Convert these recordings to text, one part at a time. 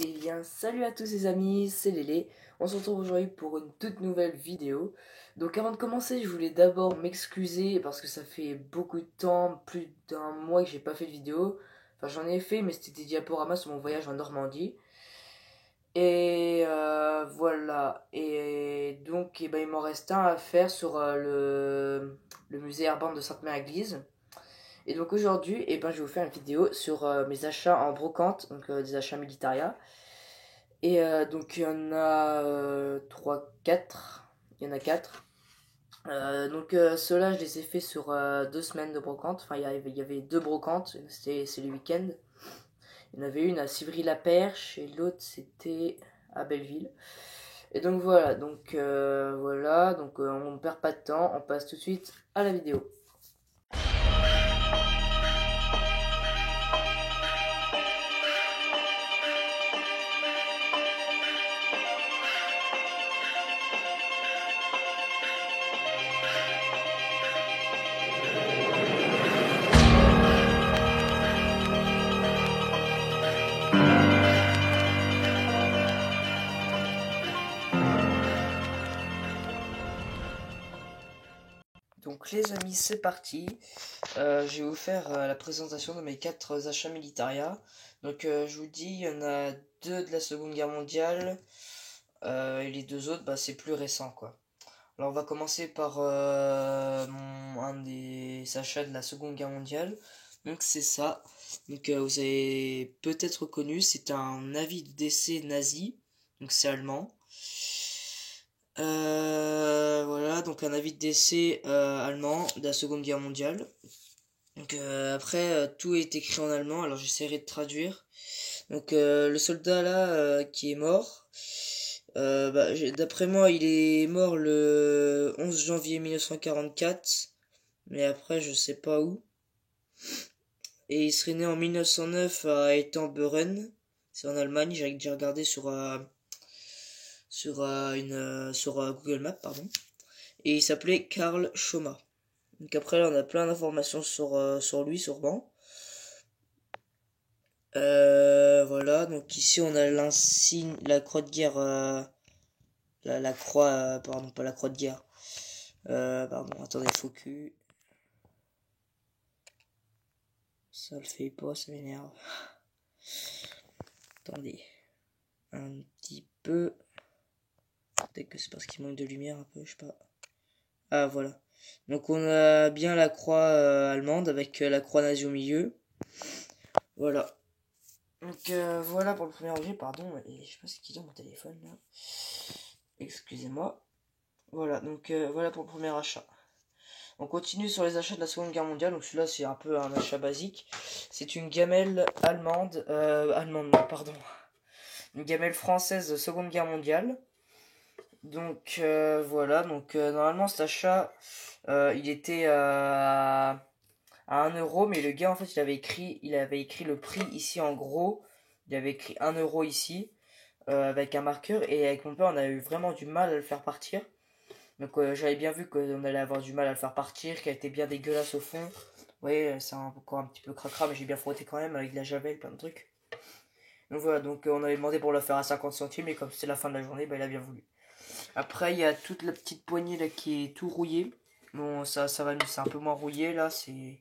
Eh bien, salut à tous les amis, c'est Lélé. On se retrouve aujourd'hui pour une toute nouvelle vidéo. Donc avant de commencer, je voulais d'abord m'excuser parce que ça fait beaucoup de temps, plus d'un mois que j'ai pas fait de vidéo. Enfin, j'en ai fait, mais c'était des diaporamas sur mon voyage en Normandie. Et voilà. Et donc, il m'en reste un à faire sur le musée Airborne de Sainte-Mère-Église. Et donc aujourd'hui, je vais vous faire une vidéo sur mes achats en brocante, donc des achats Militaria. Et donc il y en a 3, 4. Il y en a 4. Ceux-là, je les ai fait sur 2 semaines de brocante. Enfin, il y avait 2 brocantes. C'est le week-end. Il y en avait une à Civry-la-Perche et l'autre c'était à Belleville. Et donc voilà. On ne perd pas de temps. On passe tout de suite à la vidéo. Donc les amis, c'est parti. Je vais vous faire la présentation de mes 4 achats Militaria. Donc je vous dis, il y en a 2 de la Seconde Guerre mondiale. Et les 2 autres, c'est plus récent quoi. Alors on va commencer par un des achats de la Seconde Guerre mondiale. Donc c'est ça. Donc vous avez peut-être reconnu, c'est un avis de décès nazi. Donc c'est allemand. Voilà, donc un avis de décès allemand de la Seconde Guerre mondiale. Donc après, tout est écrit en allemand, alors j'essaierai de traduire. Donc le soldat là qui est mort, d'après moi il est mort le 11 janvier 1944, mais après je sais pas où. Et il serait né en 1909 à Etemburen, c'est en Allemagne, j'ai déjà regardé sur Google Maps, pardon. Et il s'appelait Karl Schoma. Donc après là on a plein d'informations sur lui sûrement. Voilà, donc ici on a l'insigne, la croix de guerre, la croix, pardon, pas la croix de guerre. Pardon, attendez, focus. Ça le fait pas, ça m'énerve. Attendez, un petit peu. Peut-être que c'est parce qu'il manque de lumière un peu, je sais pas. Ah voilà. Donc on a bien la croix allemande avec la croix nazie au milieu. Voilà. Donc voilà pour le premier objet, pardon. Et je sais pas ce qu'il a mon téléphone là. Excusez-moi. Voilà, donc voilà pour le premier achat. On continue sur les achats de la Seconde Guerre mondiale. Donc celui-là, c'est un peu un achat basique. C'est une gamelle allemande, non, pardon, une gamelle française de Seconde Guerre mondiale. Donc voilà. Donc normalement cet achat, il était à 1 euro, mais le gars en fait, il avait écrit le prix ici en gros. Il avait écrit 1 euro ici avec un marqueur, et avec mon père, on a eu vraiment du mal à le faire partir. Donc j'avais bien vu qu'on allait avoir du mal à le faire partir, qu'elle était bien dégueulasse au fond. Ouais, c'est encore un petit peu cracra, mais j'ai bien frotté quand même avec de la javel, plein de trucs. Donc voilà, donc on avait demandé pour le faire à 50 centimes, et comme c'est la fin de la journée, il a bien voulu. Après, il y a toute la petite poignée là qui est tout rouillée. Bon, ça va, c'est un peu moins rouillé là, c'est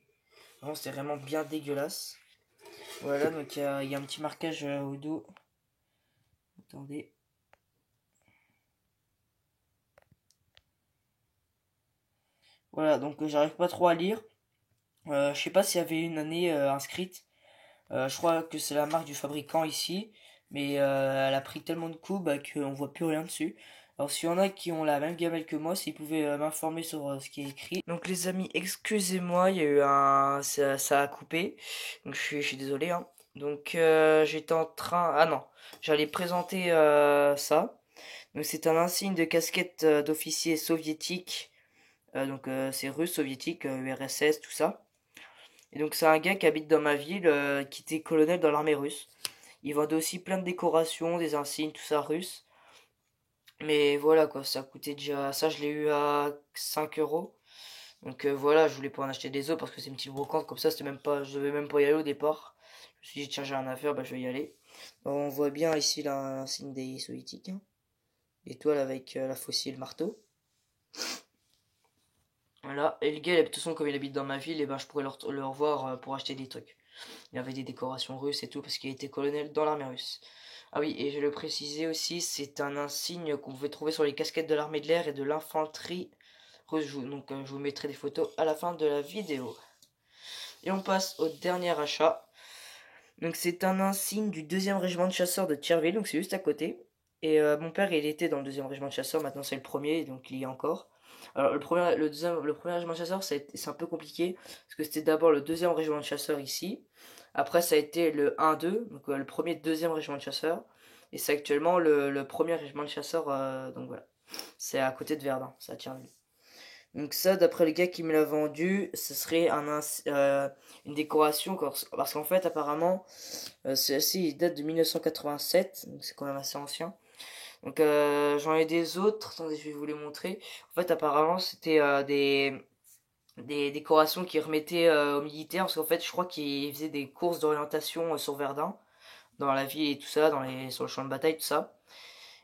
vraiment bien dégueulasse. Voilà, donc il y a un petit marquage au dos. Attendez. Voilà, donc j'arrive pas trop à lire. Je sais pas s'il y avait une année inscrite. Je crois que c'est la marque du fabricant ici, mais elle a pris tellement de coups qu'on voit plus rien dessus. Alors s'il y en a qui ont la même gamelle que moi, s'ils pouvaient m'informer sur ce qui est écrit. Donc les amis, excusez-moi, il y a eu ça a coupé, donc je suis désolé, hein. Donc j'étais en train... Ah non, j'allais présenter ça. Donc c'est un insigne de casquette d'officier soviétique. C'est russe, soviétique, URSS, tout ça. Et donc c'est un gars qui habite dans ma ville, qui était colonel dans l'armée russe. Il vendait aussi plein de décorations, des insignes, tout ça russe. Mais voilà quoi, ça coûtait déjà... Ça je l'ai eu à 5 euros. Donc voilà, je voulais pas en acheter des autres parce que c'est une petite brocante comme ça, je devais même pas y aller au départ. Je me suis dit tiens j'ai rien à faire, je vais y aller. On voit bien ici l'insigne des soviétiques, hein. L'étoile avec la faucille et le marteau. Voilà, et le gars, de toute façon, comme il habite dans ma ville, et ben, je pourrais le revoir pour acheter des trucs. Il y avait des décorations russes et tout, parce qu'il était colonel dans l'armée russe. Ah oui, et je le précisais aussi, c'est un insigne qu'on pouvait trouver sur les casquettes de l'armée de l'air et de l'infanterie russe. Donc je vous mettrai des photos à la fin de la vidéo. Et on passe au dernier achat. Donc c'est un insigne du 2e régiment de chasseurs de Thierville, donc c'est juste à côté. Et mon père, il était dans le 2e régiment de chasseurs, maintenant c'est le premier, donc il y est encore. Alors le premier régiment de chasseurs, c'est un peu compliqué, parce que c'était d'abord le 2e régiment de chasseurs ici. Après ça a été le 1-2, donc le premier et 2e régiment de chasseurs. Et c'est actuellement le premier régiment de chasseurs, donc voilà. C'est à côté de Verdun, c'est à Thierville. Donc ça, d'après le gars qui me l'a vendu, ce serait une décoration, parce qu'en fait, apparemment, celle-ci il date de 1987, donc c'est quand même assez ancien. Donc j'en ai des autres, attendez, je vais vous les montrer. En fait, apparemment, c'était des décorations qui remettaient aux militaires, parce qu'en fait, je crois qu'ils faisaient des courses d'orientation sur Verdun, dans la ville et tout ça, sur le champ de bataille, tout ça.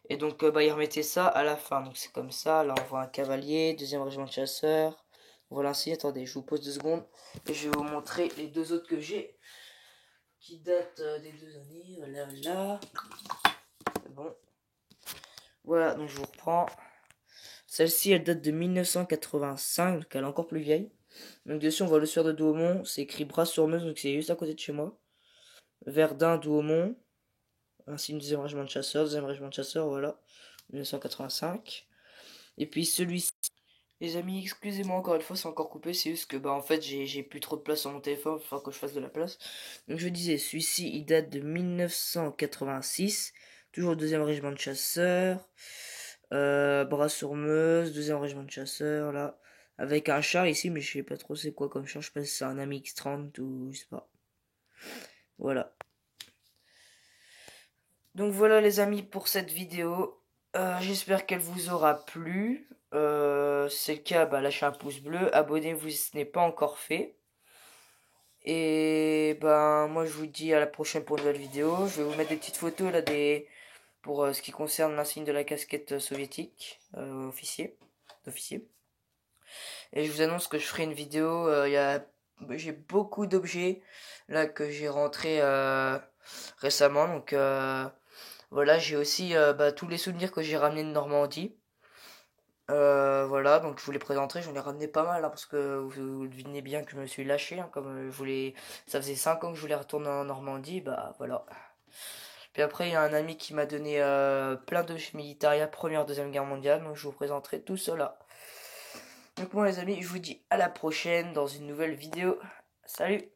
Et donc, bah, ils remettaient ça à la fin. Donc, c'est comme ça. Là, on voit un cavalier, 2e régiment de chasseurs. Voilà ainsi. Attendez, je vous pose 2 secondes. Et je vais vous montrer les 2 autres que j'ai. Qui datent des 2 années. Voilà, là. C'est bon. Voilà, donc je vous reprends. Celle-ci, elle date de 1985. Donc, elle est encore plus vieille. Donc, dessus, on voit le sueur de Douaumont. C'est écrit Bras-sur-Meuse. Donc, c'est juste à côté de chez moi. Verdun, Douaumont. Ainsi, une 2e régiment de chasseurs. 2e régiment de chasseurs, voilà. 1985. Et puis celui-ci. Les amis, excusez-moi encore une fois, c'est encore coupé, c'est juste que bah en fait j'ai plus trop de place sur mon téléphone, il va falloir que je fasse de la place. Donc je disais, celui-ci il date de 1986, toujours le 2e régiment de chasseurs, Bras-sur-Meuse, 2e régiment de chasseurs, là, avec un char ici, mais je sais pas trop c'est quoi comme char, je sais pas si c'est un AMX-30 ou je sais pas. Voilà. Donc voilà les amis pour cette vidéo. J'espère qu'elle vous aura plu. Si c'est le cas, bah, lâchez un pouce bleu. Abonnez-vous si ce n'est pas encore fait. Et ben moi je vous dis à la prochaine pour une nouvelle vidéo. Je vais vous mettre des petites photos là pour ce qui concerne l'insigne de la casquette soviétique d'officier. Et je vous annonce que je ferai une vidéo. J'ai beaucoup d'objets là que j'ai rentré récemment. Donc voilà, j'ai aussi bah, tous les souvenirs que j'ai ramenés de Normandie. Voilà, donc je vous les présenterai, j'en ai ramené pas mal, hein, parce que vous devinez bien que je me suis lâché, hein, comme je voulais, ça faisait 5 ans que je voulais retourner en Normandie, bah voilà. Puis après, il y a un ami qui m'a donné plein de chez Militaria, première, deuxième guerre mondiale, donc je vous présenterai tout cela. Donc moi les amis, je vous dis à la prochaine dans une nouvelle vidéo. Salut!